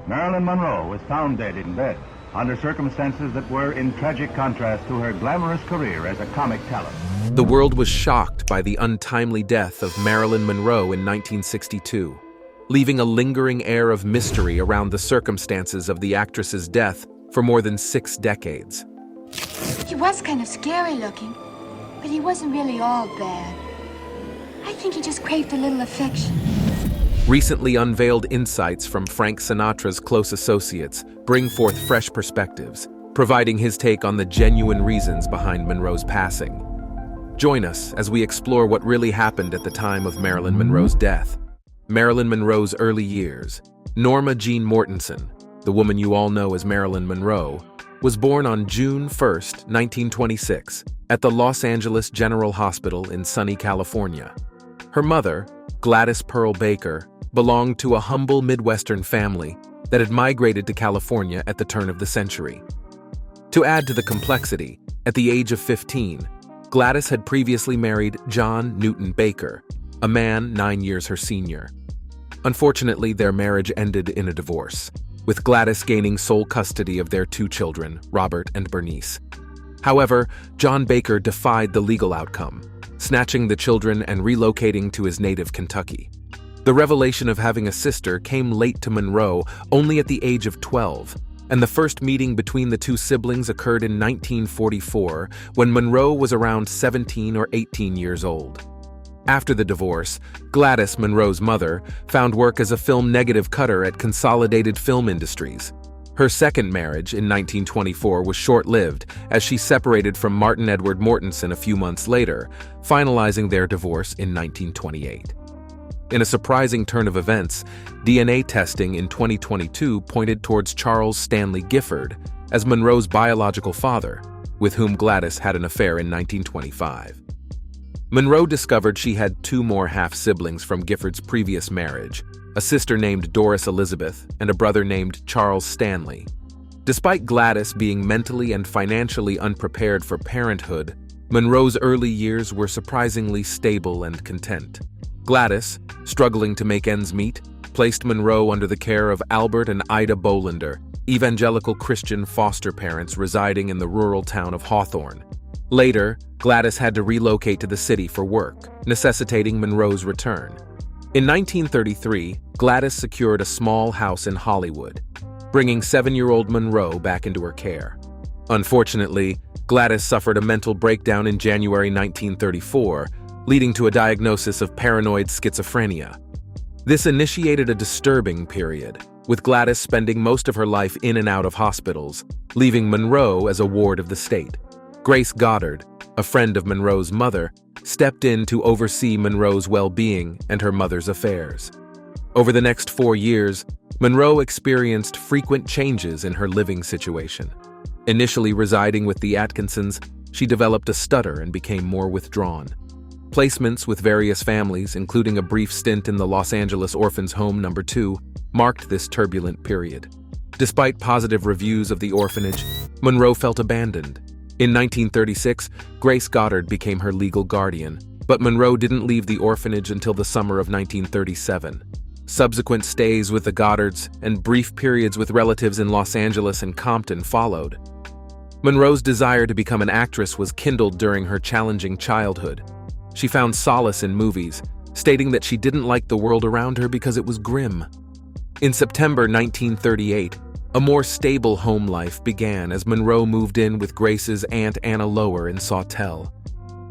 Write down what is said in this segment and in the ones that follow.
Marilyn Monroe was found dead in bed under circumstances that were in tragic contrast to her glamorous career as a comic talent. The world was shocked by the untimely death of Marilyn Monroe in 1962, leaving a lingering air of mystery around the circumstances of the actress's death for more than 6 decades. He was kind of scary looking, but he wasn't really all bad. I think he just craved a little affection. Recently unveiled insights from Frank Sinatra's close associates bring forth fresh perspectives, providing his take on the genuine reasons behind Monroe's passing. Join us as we explore what really happened at the time of Marilyn Monroe's death. Marilyn Monroe's early years. Norma Jean Mortensen, the woman you all know as Marilyn Monroe, was born on June 1, 1926, at the Los Angeles General Hospital in sunny California. Her mother, Gladys Pearl Baker, belonged to a humble Midwestern family that had migrated to California at the turn of the century. To add to the complexity, at the age of 15, Gladys had previously married John Newton Baker, a man 9 years her senior. Unfortunately, their marriage ended in a divorce, with Gladys gaining sole custody of their 2 children, Robert and Bernice. However, John Baker defied the legal outcome, snatching the children and relocating to his native Kentucky. The revelation of having a sister came late to Monroe, only at the age of 12, and the first meeting between the 2 siblings occurred in 1944, when Monroe was around 17 or 18 years old. After the divorce, Gladys, Monroe's mother, found work as a film negative cutter at Consolidated Film Industries. Her second marriage, in 1924, was short-lived, as she separated from Martin Edward Mortensen a few months later, finalizing their divorce in 1928. In a surprising turn of events, DNA testing in 2022 pointed towards Charles Stanley Gifford as Monroe's biological father, with whom Gladys had an affair in 1925. Monroe discovered she had 2 more half-siblings from Gifford's previous marriage, a sister named Doris Elizabeth and a brother named Charles Stanley. Despite Gladys being mentally and financially unprepared for parenthood, Monroe's early years were surprisingly stable and content. Gladys, struggling to make ends meet, placed Monroe under the care of Albert and Ida Bolander, evangelical Christian foster parents residing in the rural town of Hawthorne. Later, Gladys had to relocate to the city for work, necessitating Monroe's return. In 1933, Gladys secured a small house in Hollywood, bringing 7-year-old Monroe back into her care. Unfortunately, Gladys suffered a mental breakdown in January 1934, leading to a diagnosis of paranoid schizophrenia. This initiated a disturbing period, with Gladys spending most of her life in and out of hospitals, leaving Monroe as a ward of the state. Grace Goddard, a friend of Monroe's mother, stepped in to oversee Monroe's well-being and her mother's affairs. Over the next 4 years, Monroe experienced frequent changes in her living situation. Initially residing with the Atkinsons, she developed a stutter and became more withdrawn. Placements with various families, including a brief stint in the Los Angeles Orphans' Home No. 2, marked this turbulent period. Despite positive reviews of the orphanage, Monroe felt abandoned. In 1936, Grace Goddard became her legal guardian, but Monroe didn't leave the orphanage until the summer of 1937. Subsequent stays with the Goddards and brief periods with relatives in Los Angeles and Compton followed. Monroe's desire to become an actress was kindled during her challenging childhood. She found solace in movies, stating that she didn't like the world around her because it was grim. In September 1938, a more stable home life began as Monroe moved in with Grace's Aunt Anna Lower in Sawtell.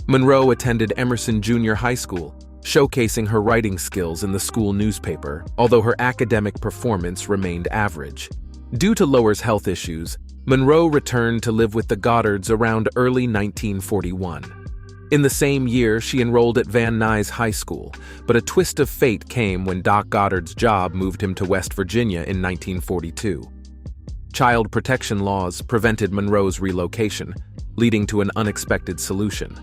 Monroe attended Emerson Junior High School, showcasing her writing skills in the school newspaper, although her academic performance remained average. Due to Lower's health issues, Monroe returned to live with the Goddards around early 1941. In the same year, she enrolled at Van Nuys High School, but a twist of fate came when Doc Goddard's job moved him to West Virginia in 1942. Child protection laws prevented Monroe's relocation, leading to an unexpected solution: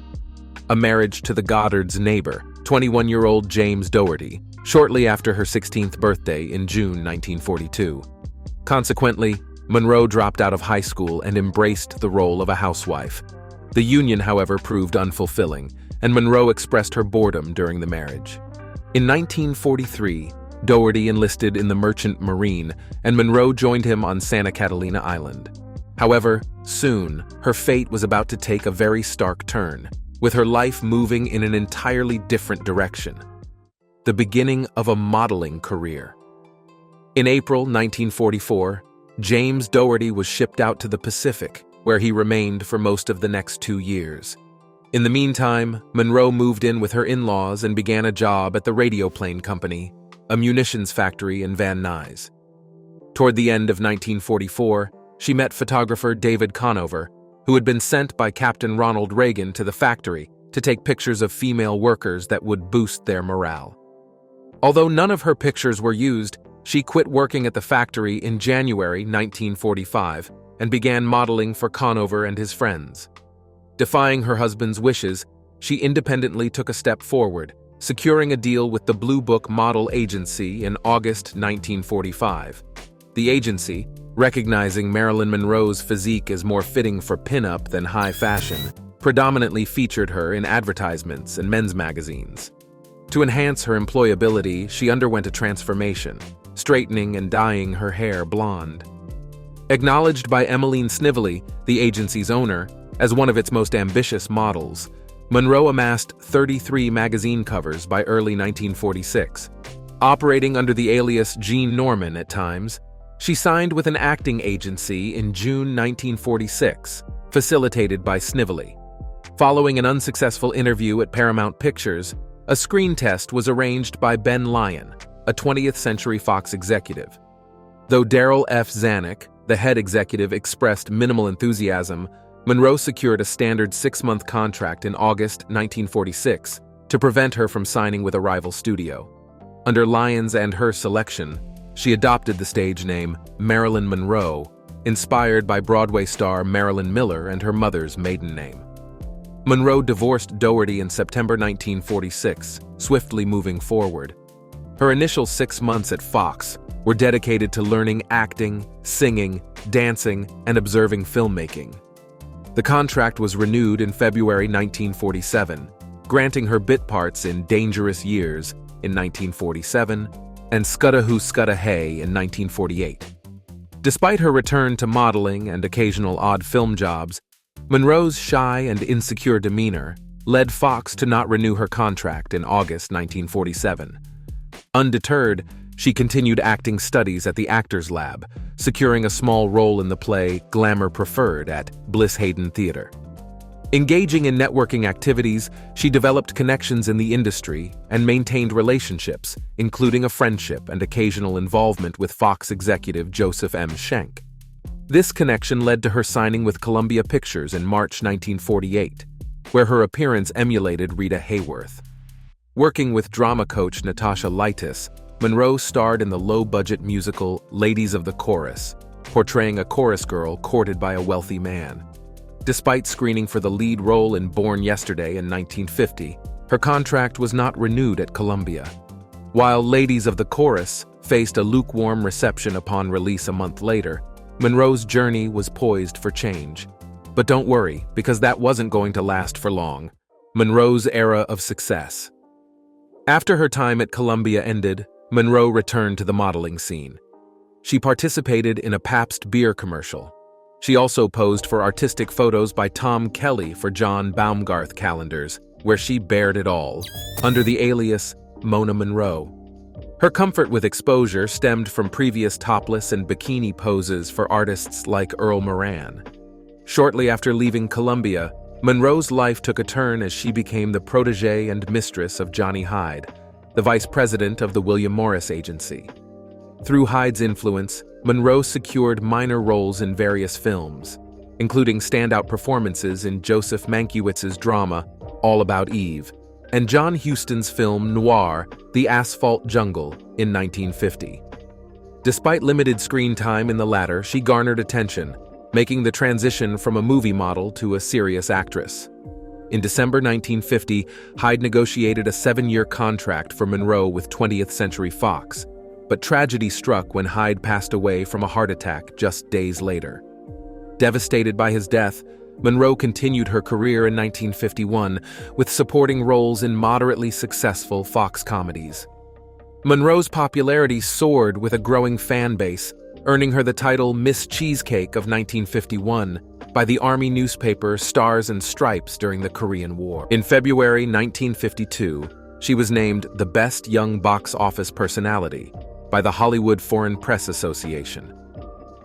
a marriage to the Goddards' neighbor, 21-year-old James Doherty, shortly after her 16th birthday in June 1942. Consequently, Monroe dropped out of high school and embraced the role of a housewife. The union, however, proved unfulfilling, and Monroe expressed her boredom during the marriage. In 1943, Dougherty enlisted in the Merchant Marine, and Monroe joined him on Santa Catalina Island. However, soon, her fate was about to take a very stark turn, with her life moving in an entirely different direction. The beginning of a modeling career. In April 1944, James Dougherty was shipped out to the Pacific, where he remained for most of the next 2 years. In the meantime, Monroe moved in with her in-laws and began a job at the Radioplane Company, a munitions factory in Van Nuys. Toward the end of 1944, she met photographer David Conover, who had been sent by Captain Ronald Reagan to the factory to take pictures of female workers that would boost their morale. Although none of her pictures were used, she quit working at the factory in January 1945 and began modeling for Conover and his friends. Defying her husband's wishes, she independently took a step forward, securing a deal with the Blue Book Model Agency in August 1945. The agency, recognizing Marilyn Monroe's physique as more fitting for pinup than high fashion, predominantly featured her in advertisements and men's magazines. To enhance her employability, she underwent a transformation, straightening and dyeing her hair blonde. Acknowledged by Emmeline Snively, the agency's owner, as one of its most ambitious models, Monroe amassed 33 magazine covers by early 1946. Operating under the alias Jean Norman at times, she signed with an acting agency in June 1946, facilitated by Snively. Following an unsuccessful interview at Paramount Pictures, a screen test was arranged by Ben Lyon, a 20th Century Fox executive. Though Darrell F. Zanuck, the head executive, expressed minimal enthusiasm, Monroe secured a standard 6-month contract in August 1946 to prevent her from signing with a rival studio. Under Lyon's and her selection, she adopted the stage name Marilyn Monroe, inspired by Broadway star Marilyn Miller and her mother's maiden name. Monroe divorced Dougherty in September 1946, swiftly moving forward. Her initial 6 months at Fox were dedicated to learning acting, singing, dancing, and observing filmmaking. The contract was renewed in February 1947, granting her bit parts in Dangerous Years in 1947 and Scudda Hoo Scudda Hey in 1948. Despite her return to modeling and occasional odd film jobs, Monroe's shy and insecure demeanor led Fox to not renew her contract in August 1947. Undeterred, she continued acting studies at the Actors Lab, securing a small role in the play Glamour Preferred at Bliss Hayden Theater. Engaging in networking activities, she developed connections in the industry and maintained relationships, including a friendship and occasional involvement with Fox executive Joseph M. Schenck. This connection led to her signing with Columbia Pictures in March 1948, where her appearance emulated Rita Hayworth. Working with drama coach Natasha Lightis, Monroe starred in the low-budget musical Ladies of the Chorus, portraying a chorus girl courted by a wealthy man. Despite screening for the lead role in Born Yesterday in 1950, her contract was not renewed at Columbia. While Ladies of the Chorus faced a lukewarm reception upon release a month later, Monroe's journey was poised for change. But don't worry, because that wasn't going to last for long. Monroe's era of success. After her time at Columbia ended, Monroe returned to the modeling scene. She participated in a Pabst beer commercial. She also posed for artistic photos by Tom Kelly for John Baumgarth calendars, where she bared it all, under the alias Mona Monroe. Her comfort with exposure stemmed from previous topless and bikini poses for artists like Earl Moran. Shortly after leaving Columbia, Monroe's life took a turn as she became the protege and mistress of Johnny Hyde, the vice president of the William Morris Agency. Through Hyde's influence, Monroe secured minor roles in various films, including standout performances in Joseph Mankiewicz's drama All About Eve, and John Huston's film noir The Asphalt Jungle in 1950. Despite limited screen time in the latter, she garnered attention, making the transition from a movie model to a serious actress. In December 1950, Hyde negotiated a 7-year contract for Monroe with 20th Century Fox, but tragedy struck when Hyde passed away from a heart attack just days later. Devastated by his death, Monroe continued her career in 1951 with supporting roles in moderately successful Fox comedies. Monroe's popularity soared with a growing fan base, earning her the title Miss Cheesecake of 1951 by the Army newspaper Stars and Stripes during the Korean War. In February 1952, she was named the Best Young Box Office Personality by the Hollywood Foreign Press Association.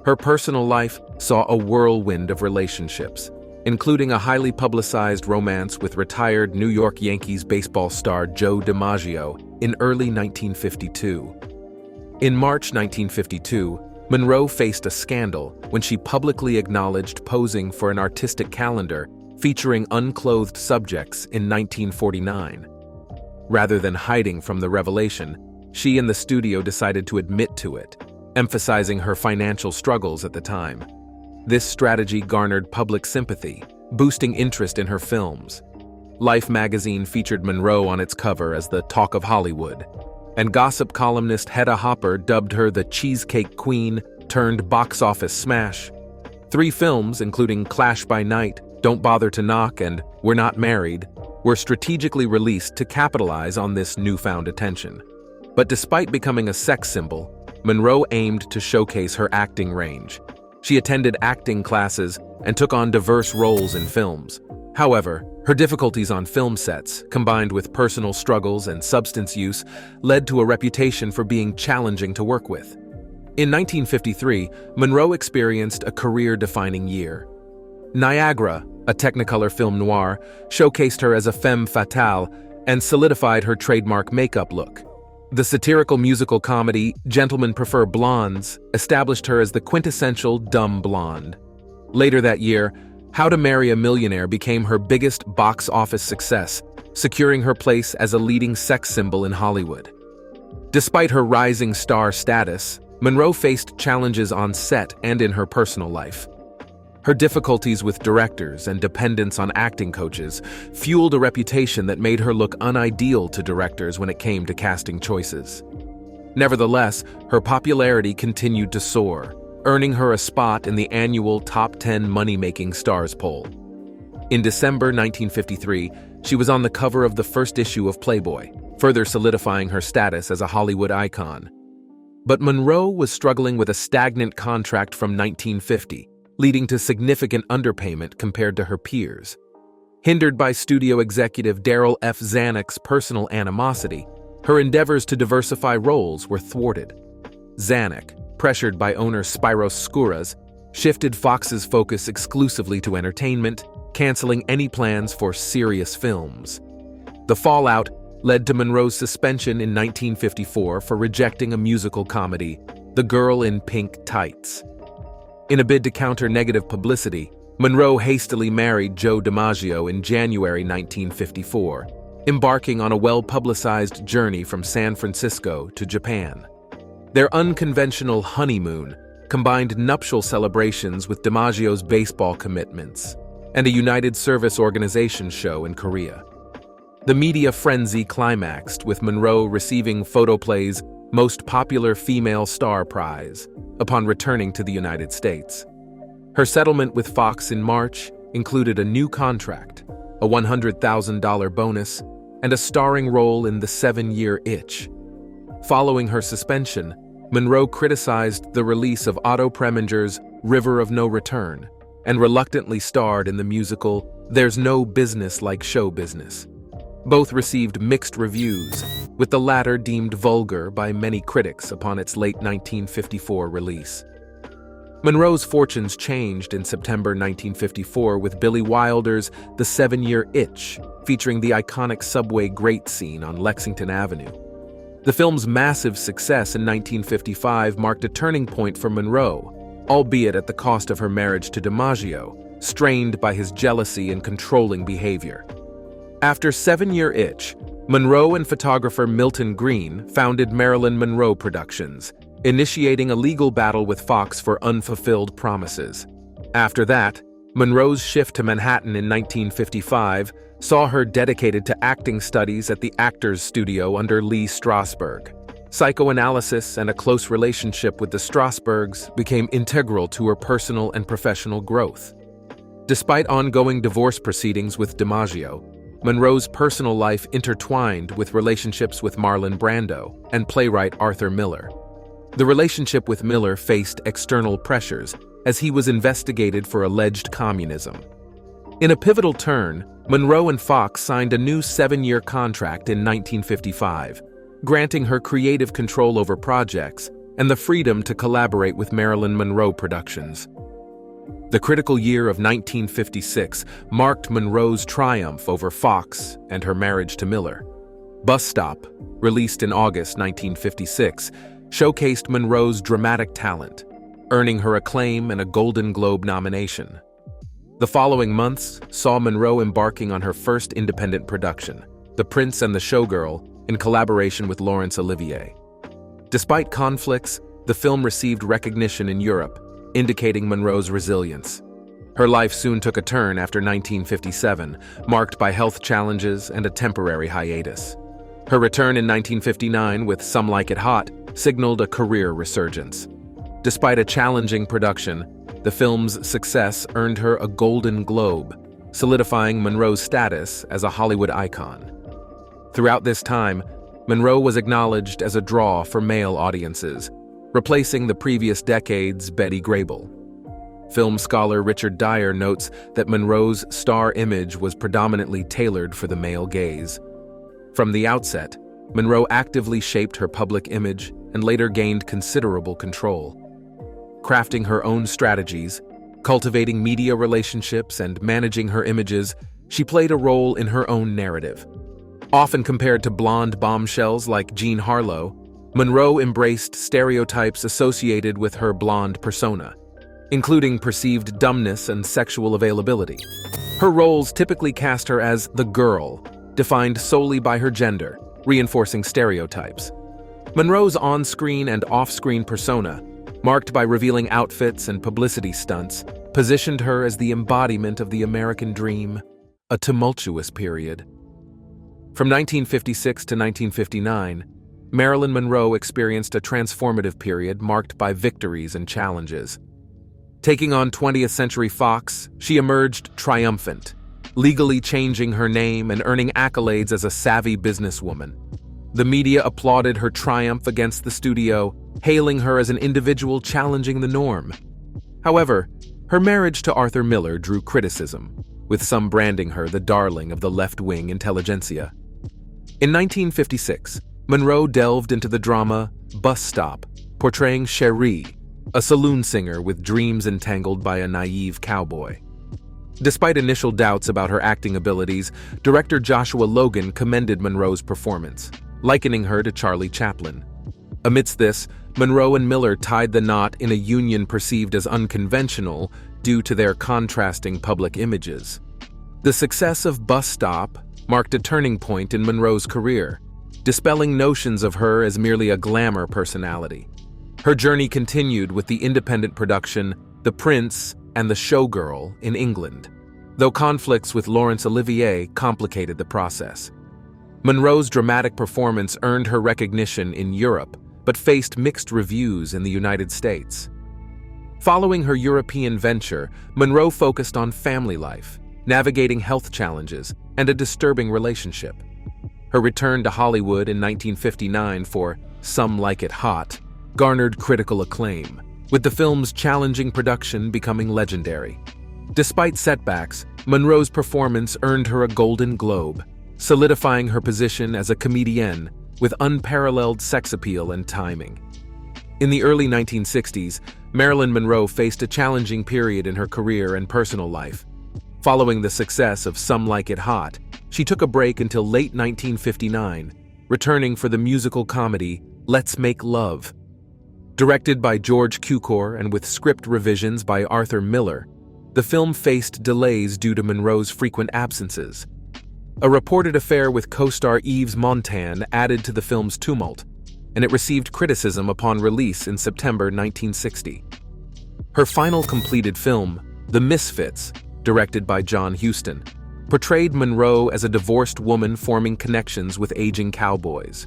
Her personal life saw a whirlwind of relationships, including a highly publicized romance with retired New York Yankees baseball star Joe DiMaggio in early 1952. In March 1952, Monroe faced a scandal when she publicly acknowledged posing for an artistic calendar featuring unclothed subjects in 1949. Rather than hiding from the revelation, she and the studio decided to admit to it, emphasizing her financial struggles at the time. This strategy garnered public sympathy, boosting interest in her films. Life magazine featured Monroe on its cover as the talk of Hollywood, and gossip columnist Hedda Hopper dubbed her the Cheesecake Queen turned box office smash. 3 films, including Clash by Night, Don't Bother to Knock, and We're Not Married, were strategically released to capitalize on this newfound attention. But despite becoming a sex symbol, Monroe aimed to showcase her acting range. She attended acting classes and took on diverse roles in films. However, her difficulties on film sets, combined with personal struggles and substance use, led to a reputation for being challenging to work with. In 1953, Monroe experienced a career-defining year. Niagara, a Technicolor film noir, showcased her as a femme fatale and solidified her trademark makeup look. The satirical musical comedy Gentlemen Prefer Blondes established her as the quintessential dumb blonde. Later that year, How to Marry a Millionaire became her biggest box office success, securing her place as a leading sex symbol in Hollywood. Despite her rising star status, Monroe faced challenges on set and in her personal life. Her difficulties with directors and dependence on acting coaches fueled a reputation that made her look unideal to directors when it came to casting choices. Nevertheless, her popularity continued to soar, earning her a spot in the annual Top 10 Money-Making Stars poll. In December 1953, she was on the cover of the first issue of Playboy, further solidifying her status as a Hollywood icon. But Monroe was struggling with a stagnant contract from 1950, leading to significant underpayment compared to her peers. Hindered by studio executive Darryl F. Zanuck's personal animosity, her endeavors to diversify roles were thwarted. Zanuck, pressured by owner Spiros Skouras, shifted Fox's focus exclusively to entertainment, canceling any plans for serious films. The fallout led to Monroe's suspension in 1954 for rejecting a musical comedy, The Girl in Pink Tights. In a bid to counter negative publicity, Monroe hastily married Joe DiMaggio in January 1954, embarking on a well-publicized journey from San Francisco to Japan. Their unconventional honeymoon combined nuptial celebrations with DiMaggio's baseball commitments and a United Service Organization show in Korea. The media frenzy climaxed with Monroe receiving Photoplay's Most Popular Female Star Prize upon returning to the United States. Her settlement with Fox in March included a new contract, a $100,000 bonus, and a starring role in The 7-Year Itch. Following her suspension, Monroe criticized the release of Otto Preminger's River of No Return and reluctantly starred in the musical There's No Business Like Show Business. Both received mixed reviews, with the latter deemed vulgar by many critics upon its late 1954 release. Monroe's fortunes changed in September 1954 with Billy Wilder's The 7-Year Itch, featuring the iconic subway grate scene on Lexington Avenue. The film's massive success in 1955 marked a turning point for Monroe, albeit at the cost of her marriage to DiMaggio, strained by his jealousy and controlling behavior. After 7-Year Itch, Monroe and photographer Milton Green founded Marilyn Monroe Productions, initiating a legal battle with Fox for unfulfilled promises. After that, Monroe's shift to Manhattan in 1955 saw her dedicated to acting studies at the Actors Studio under Lee Strasberg. Psychoanalysis and a close relationship with the Strasbergs became integral to her personal and professional growth. Despite ongoing divorce proceedings with DiMaggio, Monroe's personal life intertwined with relationships with Marlon Brando and playwright Arthur Miller. The relationship with Miller faced external pressures as he was investigated for alleged communism. In a pivotal turn, Monroe and Fox signed a new 7-year contract in 1955, granting her creative control over projects and the freedom to collaborate with Marilyn Monroe Productions. The critical year of 1956 marked Monroe's triumph over Fox and her marriage to Miller. Bus Stop, released in August 1956, showcased Monroe's dramatic talent, earning her acclaim and a Golden Globe nomination. The following months saw Monroe embarking on her first independent production, The Prince and the Showgirl, in collaboration with Laurence Olivier. Despite conflicts, the film received recognition in Europe, indicating Monroe's resilience. Her life soon took a turn after 1957, marked by health challenges and a temporary hiatus. Her return in 1959 with Some Like It Hot signaled a career resurgence. Despite a challenging production, the film's success earned her a Golden Globe, solidifying Monroe's status as a Hollywood icon. Throughout this time, Monroe was acknowledged as a draw for male audiences, replacing the previous decade's Betty Grable. Film scholar Richard Dyer notes that Monroe's star image was predominantly tailored for the male gaze. From the outset, Monroe actively shaped her public image and later gained considerable control. Crafting her own strategies, cultivating media relationships, and managing her images, she played a role in her own narrative. Often compared to blonde bombshells like Jean Harlow, Monroe embraced stereotypes associated with her blonde persona, including perceived dumbness and sexual availability. Her roles typically cast her as the girl, defined solely by her gender, reinforcing stereotypes. Monroe's on-screen and off-screen persona, marked by revealing outfits and publicity stunts, positioned her as the embodiment of the American dream, a tumultuous period. From 1956 to 1959, Marilyn Monroe experienced a transformative period marked by victories and challenges. Taking on 20th Century Fox, she emerged triumphant, legally changing her name and earning accolades as a savvy businesswoman. The media applauded her triumph against the studio, hailing her as an individual challenging the norm. However, her marriage to Arthur Miller drew criticism, with some branding her the darling of the left-wing intelligentsia. In 1956, Monroe delved into the drama Bus Stop, portraying Cherie, a saloon singer with dreams entangled by a naive cowboy. Despite initial doubts about her acting abilities, director Joshua Logan commended Monroe's performance, likening her to Charlie Chaplin. Amidst this, Monroe and Miller tied the knot in a union perceived as unconventional due to their contrasting public images. The success of Bus Stop marked a turning point in Monroe's career, dispelling notions of her as merely a glamour personality. Her journey continued with the independent production The Prince and the Showgirl in England, though conflicts with Laurence Olivier complicated the process. Monroe's dramatic performance earned her recognition in Europe, but faced mixed reviews in the United States. Following her European venture, Monroe focused on family life, navigating health challenges, and a disturbing relationship. Her return to Hollywood in 1959 for Some Like It Hot garnered critical acclaim, with the film's challenging production becoming legendary. Despite setbacks, Monroe's performance earned her a Golden Globe, solidifying her position as a comedienne with unparalleled sex appeal and timing. In the early 1960s, Marilyn Monroe faced a challenging period in her career and personal life. Following the success of Some Like It Hot, she took a break until late 1959, returning for the musical comedy Let's Make Love. Directed by George Cukor and with script revisions by Arthur Miller, the film faced delays due to Monroe's frequent absences. A reported affair with co-star Yves Montand added to the film's tumult, and it received criticism upon release in September 1960. Her final completed film, The Misfits, directed by John Huston, portrayed Monroe as a divorced woman forming connections with aging cowboys.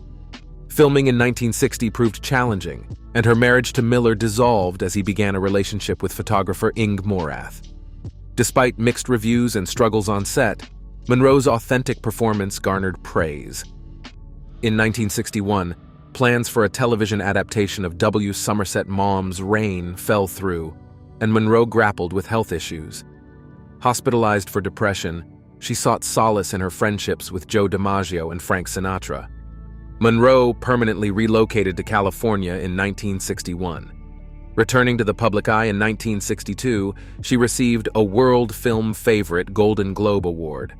Filming in 1960 proved challenging, and her marriage to Miller dissolved as he began a relationship with photographer Ing Morath. Despite mixed reviews and struggles on set, Monroe's authentic performance garnered praise. In 1961, plans for a television adaptation of W. Somerset Maugham's Rain fell through, and Monroe grappled with health issues. Hospitalized for depression, she sought solace in her friendships with Joe DiMaggio and Frank Sinatra. Monroe permanently relocated to California in 1961. Returning to the public eye in 1962, she received a World Film Favorite Golden Globe Award.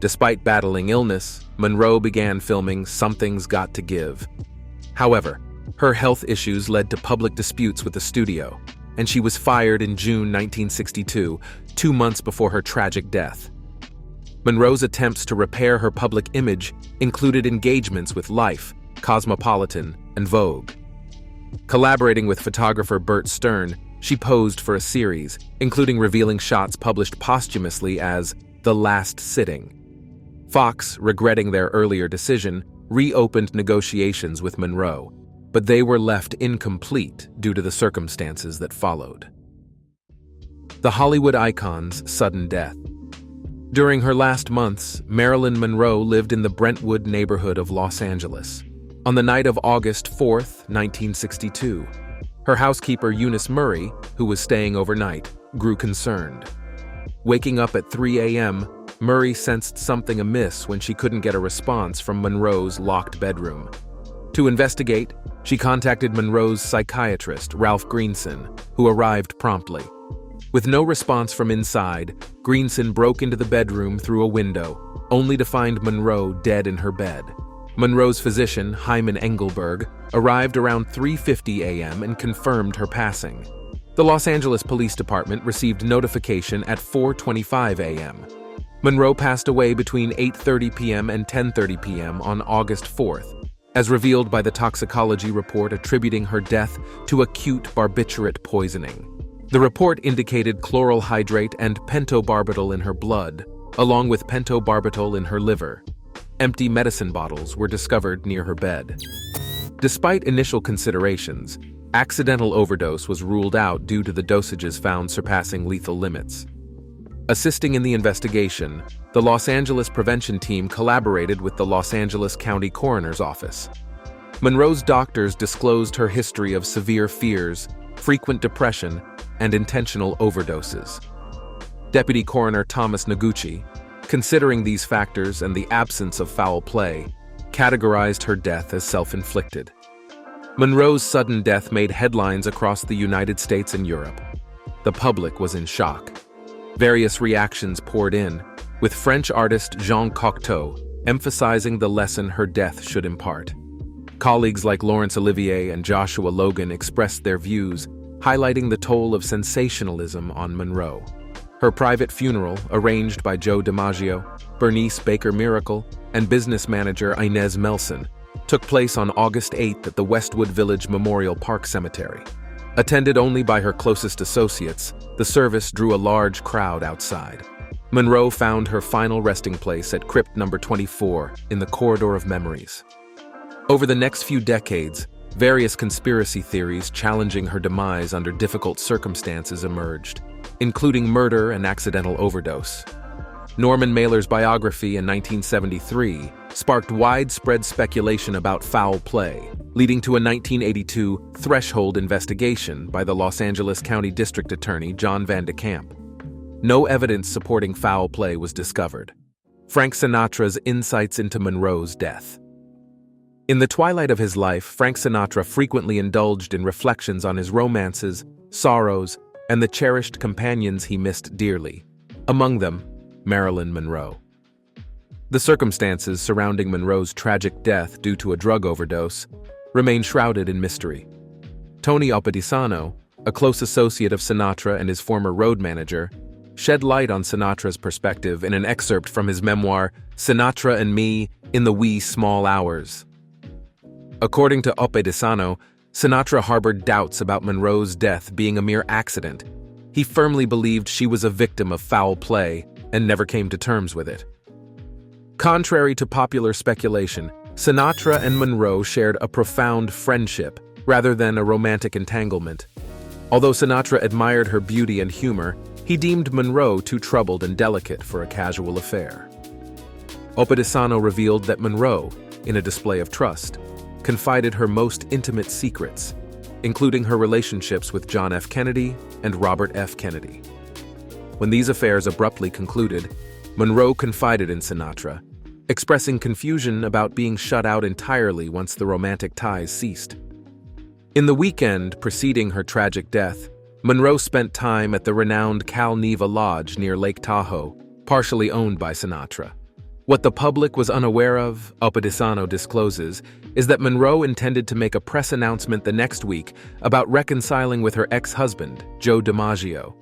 Despite battling illness, Monroe began filming Something's Got to Give. However, her health issues led to public disputes with the studio, and she was fired in June 1962, 2 months before her tragic death. Monroe's attempts to repair her public image included engagements with Life, Cosmopolitan, and Vogue. Collaborating with photographer Bert Stern, she posed for a series, including revealing shots published posthumously as The Last Sitting. Fox, regretting their earlier decision, reopened negotiations with Monroe, but they were left incomplete due to the circumstances that followed. The Hollywood icon's sudden death. During her last months, Marilyn Monroe lived in the Brentwood neighborhood of Los Angeles. On the night of August 4, 1962, her housekeeper Eunice Murray, who was staying overnight, grew concerned. Waking up at 3 a.m., Murray sensed something amiss when she couldn't get a response from Monroe's locked bedroom. To investigate, she contacted Monroe's psychiatrist, Ralph Greenson, who arrived promptly. With no response from inside, Greenson broke into the bedroom through a window, only to find Monroe dead in her bed. Monroe's physician, Hyman Engelberg, arrived around 3:50 a.m. and confirmed her passing. The Los Angeles Police Department received notification at 4:25 a.m. Monroe passed away between 8:30 p.m. and 10:30 p.m. on August 4th, as revealed by the toxicology report attributing her death to acute barbiturate poisoning. The report indicated chloral hydrate and pentobarbital in her blood, along with pentobarbital in her liver. Empty medicine bottles were discovered near her bed. Despite initial considerations, accidental overdose was ruled out due to the dosages found surpassing lethal limits. Assisting in the investigation, the Los Angeles Prevention Team collaborated with the Los Angeles County Coroner's Office. Monroe's doctors disclosed her history of severe fears, frequent depression, and intentional overdoses. Deputy Coroner Thomas Noguchi, considering these factors and the absence of foul play, categorized her death as self-inflicted. Monroe's sudden death made headlines across the United States and Europe. The public was in shock. Various reactions poured in, with French artist Jean Cocteau emphasizing the lesson her death should impart. Colleagues like Laurence Olivier and Joshua Logan expressed their views, highlighting the toll of sensationalism on Monroe. Her private funeral, arranged by Joe DiMaggio, Bernice Baker Miracle, and business manager Inez Melson, took place on August 8th at the Westwood Village Memorial Park Cemetery. Attended only by her closest associates, the service drew a large crowd outside. Monroe found her final resting place at crypt number 24 in the Corridor of Memories. Over the next few decades, various conspiracy theories challenging her demise under difficult circumstances emerged, including murder and accidental overdose. Norman Mailer's biography in 1973 sparked widespread speculation about foul play, leading to a 1982 threshold investigation by the Los Angeles County District Attorney John Van de Kamp. No evidence supporting foul play was discovered. Frank Sinatra's insights into Monroe's death. In the twilight of his life, Frank Sinatra frequently indulged in reflections on his romances, sorrows, and the cherished companions he missed dearly, among them, Marilyn Monroe. The circumstances surrounding Monroe's tragic death due to a drug overdose remain shrouded in mystery. Tony Opedisano, a close associate of Sinatra and his former road manager, shed light on Sinatra's perspective in an excerpt from his memoir, Sinatra and Me in the Wee Small Hours. According to Opedisano, Sinatra harbored doubts about Monroe's death being a mere accident. He firmly believed she was a victim of foul play and never came to terms with it. Contrary to popular speculation, Sinatra and Monroe shared a profound friendship rather than a romantic entanglement. Although Sinatra admired her beauty and humor, he deemed Monroe too troubled and delicate for a casual affair. Opedisano revealed that Monroe, in a display of trust, confided her most intimate secrets, including her relationships with John F. Kennedy and Robert F. Kennedy. When these affairs abruptly concluded, Monroe confided in Sinatra, expressing confusion about being shut out entirely once the romantic ties ceased. In the weekend preceding her tragic death, Monroe spent time at the renowned Cal Neva Lodge near Lake Tahoe, partially owned by Sinatra. What the public was unaware of, Opedisano discloses, is that Monroe intended to make a press announcement the next week about reconciling with her ex-husband, Joe DiMaggio.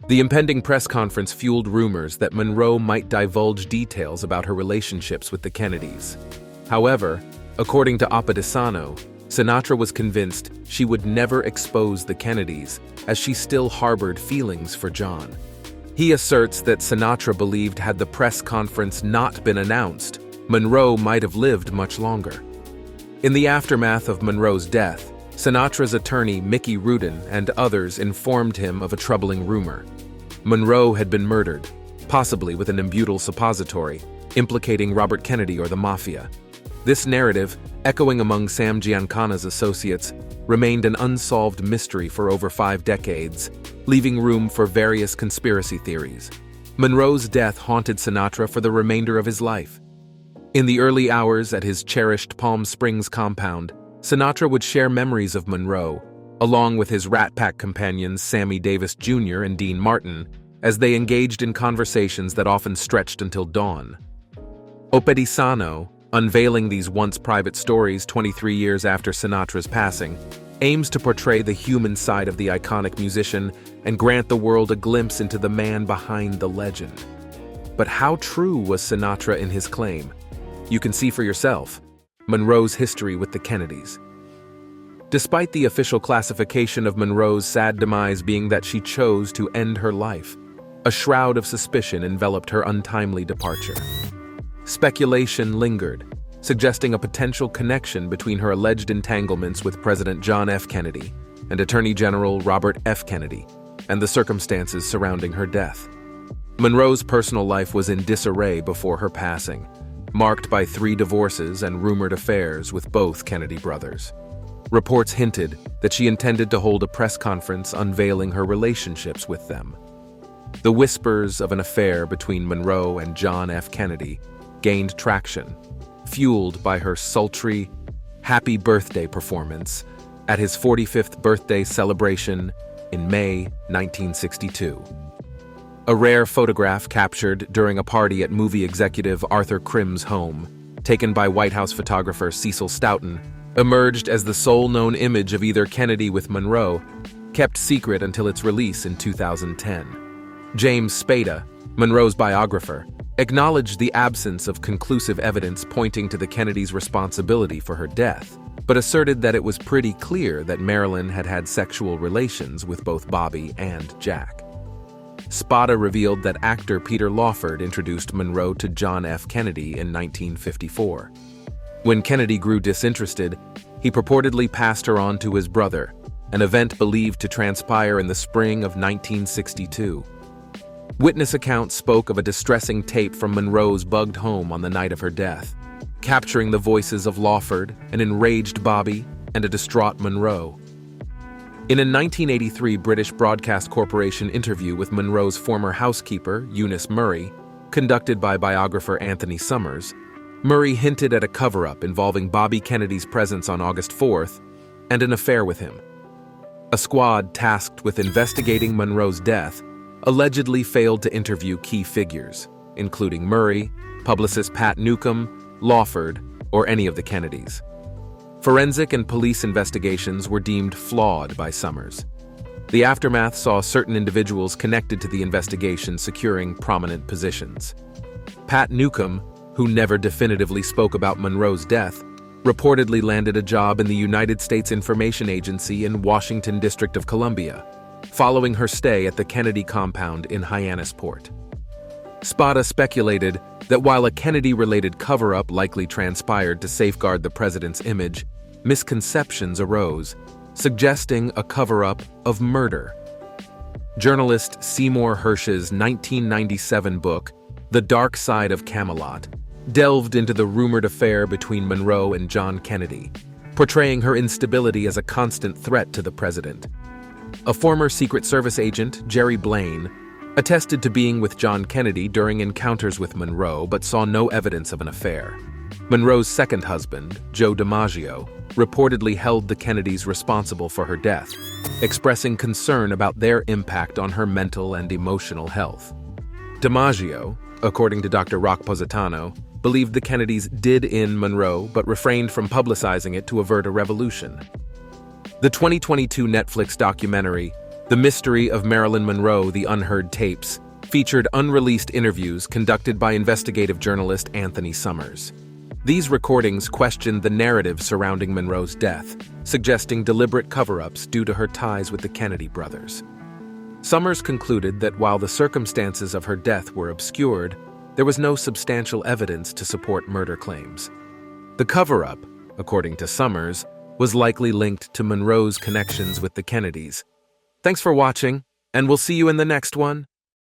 The impending press conference fueled rumors that Monroe might divulge details about her relationships with the Kennedys. However, according to Opedisano, Sinatra was convinced she would never expose the Kennedys, as she still harbored feelings for John. He asserts that Sinatra believed had the press conference not been announced, Monroe might have lived much longer. In the aftermath of Monroe's death, Sinatra's attorney Mickey Rudin and others informed him of a troubling rumor. Monroe had been murdered, possibly with an imbutyl suppository, implicating Robert Kennedy or the Mafia. This narrative, echoing among Sam Giancana's associates, remained an unsolved mystery for over 5 decades, leaving room for various conspiracy theories. Monroe's death haunted Sinatra for the remainder of his life. In the early hours at his cherished Palm Springs compound, Sinatra would share memories of Monroe, along with his Rat Pack companions Sammy Davis Jr. and Dean Martin, as they engaged in conversations that often stretched until dawn. Opedisano, unveiling these once private stories 23 years after Sinatra's passing, aims to portray the human side of the iconic musician and grant the world a glimpse into the man behind the legend. But how true was Sinatra in his claim? You can see for yourself Monroe's history with the Kennedys. Despite the official classification of Monroe's sad demise being that she chose to end her life, a shroud of suspicion enveloped her untimely departure. Speculation lingered, suggesting a potential connection between her alleged entanglements with President John F. Kennedy and Attorney General Robert F. Kennedy, and the circumstances surrounding her death. Monroe's personal life was in disarray before her passing, marked by 3 divorces and rumored affairs with both Kennedy brothers. Reports hinted that she intended to hold a press conference unveiling her relationships with them. The whispers of an affair between Monroe and John F. Kennedy gained traction, fueled by her sultry, happy birthday performance at his 45th birthday celebration in May 1962. A rare photograph captured during a party at movie executive Arthur Krim's home, taken by White House photographer Cecil Stoughton, emerged as the sole known image of either Kennedy with Monroe, kept secret until its release in 2010. James Spada, Monroe's biographer, acknowledged the absence of conclusive evidence pointing to the Kennedys' responsibility for her death, but asserted that it was pretty clear that Marilyn had had sexual relations with both Bobby and Jack. Spada revealed that actor Peter Lawford introduced Monroe to John F. Kennedy in 1954. When Kennedy grew disinterested, he purportedly passed her on to his brother, an event believed to transpire in the spring of 1962. Witness accounts spoke of a distressing tape from Monroe's bugged home on the night of her death, capturing the voices of Lawford, an enraged Bobby, and a distraught Monroe. In a 1983 British Broadcast Corporation interview with Monroe's former housekeeper, Eunice Murray, conducted by biographer Anthony Summers, Murray hinted at a cover-up involving Bobby Kennedy's presence on August 4th and an affair with him. A squad tasked with investigating Monroe's death allegedly failed to interview key figures, including Murray, publicist Pat Newcomb, Lawford, or any of the Kennedys. Forensic and police investigations were deemed flawed by Summers. The aftermath saw certain individuals connected to the investigation securing prominent positions. Pat Newcomb, who never definitively spoke about Monroe's death, reportedly landed a job in the United States Information Agency in Washington District of Columbia, following her stay at the Kennedy compound in Hyannisport. Spada speculated that while a Kennedy-related cover-up likely transpired to safeguard the president's image, misconceptions arose, suggesting a cover-up of murder. Journalist Seymour Hersh's 1997 book, The Dark Side of Camelot, delved into the rumored affair between Monroe and John Kennedy, portraying her instability as a constant threat to the president. A former Secret Service agent, Jerry Blaine, attested to being with John Kennedy during encounters with Monroe but saw no evidence of an affair. Monroe's second husband, Joe DiMaggio, reportedly held the Kennedys responsible for her death, expressing concern about their impact on her mental and emotional health. DiMaggio, according to Dr. Rock Positano, believed the Kennedys did in Monroe but refrained from publicizing it to avert a revolution. The 2022 Netflix documentary, The Mystery of Marilyn Monroe: The Unheard Tapes, featured unreleased interviews conducted by investigative journalist Anthony Summers. These recordings questioned the narrative surrounding Monroe's death, suggesting deliberate cover-ups due to her ties with the Kennedy brothers. Summers concluded that while the circumstances of her death were obscured, there was no substantial evidence to support murder claims. The cover-up, according to Summers, was likely linked to Monroe's connections with the Kennedys. Thanks for watching, and we'll see you in the next one.